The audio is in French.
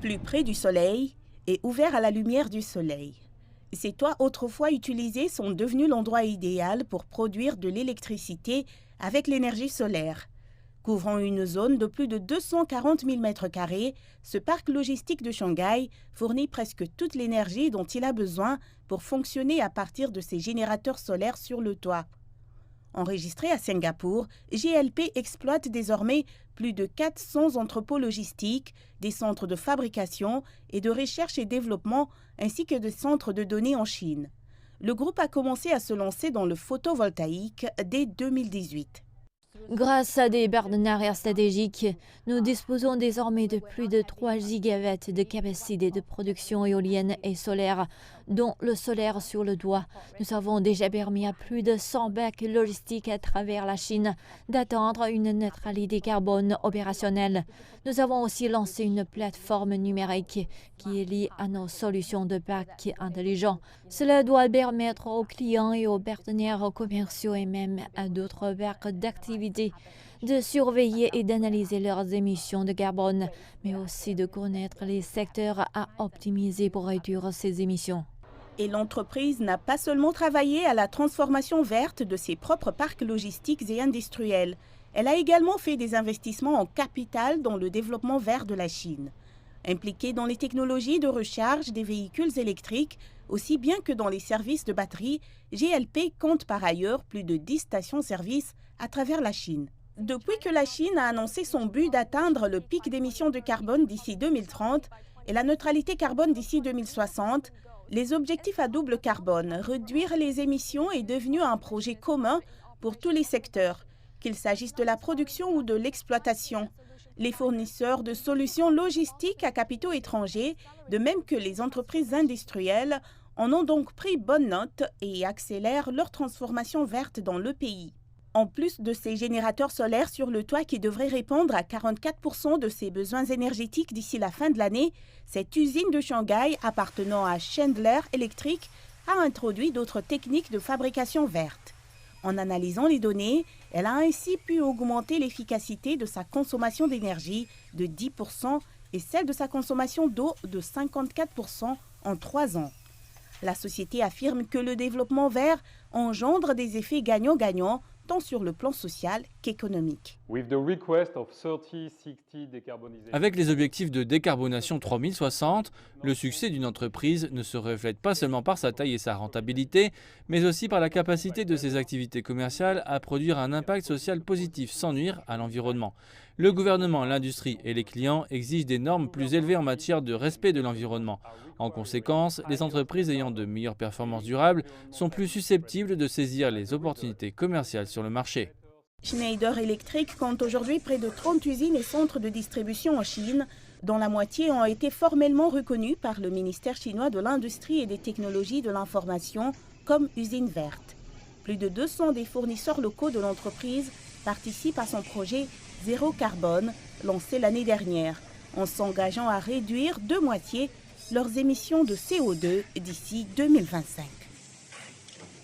Plus près du soleil et ouvert à la lumière du soleil. Ces toits autrefois utilisés sont devenus l'endroit idéal pour produire de l'électricité avec l'énergie solaire. Couvrant une zone de plus de 240 000 m², ce parc logistique de Shanghai fournit presque toute l'énergie dont il a besoin pour fonctionner à partir de ses générateurs solaires sur le toit. Enregistré à Singapour, GLP exploite désormais plus de 400 entrepôts logistiques, des centres de fabrication et de recherche et développement, ainsi que des centres de données en Chine. Le groupe a commencé à se lancer dans le photovoltaïque dès 2018. Grâce à des partenariats stratégiques, nous disposons désormais de plus de 3 gigawatts de capacité de production éolienne et solaire, dont le solaire sur le toit. Nous avons déjà permis à plus de 100 bacs logistiques à travers la Chine d'atteindre une neutralité carbone opérationnelle. Nous avons aussi lancé une plateforme numérique qui est liée à nos solutions de bacs intelligents. Cela doit permettre aux clients et aux partenaires commerciaux et même à d'autres bacs d'activité de surveiller et d'analyser leurs émissions de carbone, mais aussi de connaître les secteurs à optimiser pour réduire ces émissions. Et l'entreprise n'a pas seulement travaillé à la transformation verte de ses propres parcs logistiques et industriels. Elle a également fait des investissements en capital dans le développement vert de la Chine. Impliquée dans les technologies de recharge des véhicules électriques, aussi bien que dans les services de batterie, GLP compte par ailleurs plus de 10 stations-service à travers la Chine. Depuis que la Chine a annoncé son but d'atteindre le pic d'émissions de carbone d'ici 2030 et la neutralité carbone d'ici 2060, les objectifs à double carbone, réduire les émissions, est devenu un projet commun pour tous les secteurs, qu'il s'agisse de la production ou de l'exploitation. Les fournisseurs de solutions logistiques à capitaux étrangers, de même que les entreprises industrielles, en ont donc pris bonne note et accélèrent leur transformation verte dans le pays. En plus de ces générateurs solaires sur le toit qui devraient répondre à 44% de ses besoins énergétiques d'ici la fin de l'année, cette usine de Shanghai appartenant à Chandler Electric a introduit d'autres techniques de fabrication verte. En analysant les données, elle a ainsi pu augmenter l'efficacité de sa consommation d'énergie de 10% et celle de sa consommation d'eau de 54% en 3 ans. La société affirme que le développement vert engendre des effets gagnant-gagnant tant sur le plan social qu'économique. Avec les objectifs de décarbonation 3060, le succès d'une entreprise ne se reflète pas seulement par sa taille et sa rentabilité, mais aussi par la capacité de ses activités commerciales à produire un impact social positif sans nuire à l'environnement. Le gouvernement, l'industrie et les clients exigent des normes plus élevées en matière de respect de l'environnement. En conséquence, les entreprises ayant de meilleures performances durables sont plus susceptibles de saisir les opportunités commerciales sur le marché. Schneider Electric compte aujourd'hui près de 30 usines et centres de distribution en Chine, dont la moitié ont été formellement reconnus par le ministère chinois de l'Industrie et des Technologies de l'Information comme usines vertes. Plus de 200 des fournisseurs locaux de l'entreprise participent à son projet Zéro Carbone, lancé l'année dernière, en s'engageant à réduire de moitié leurs émissions de CO2 d'ici 2025.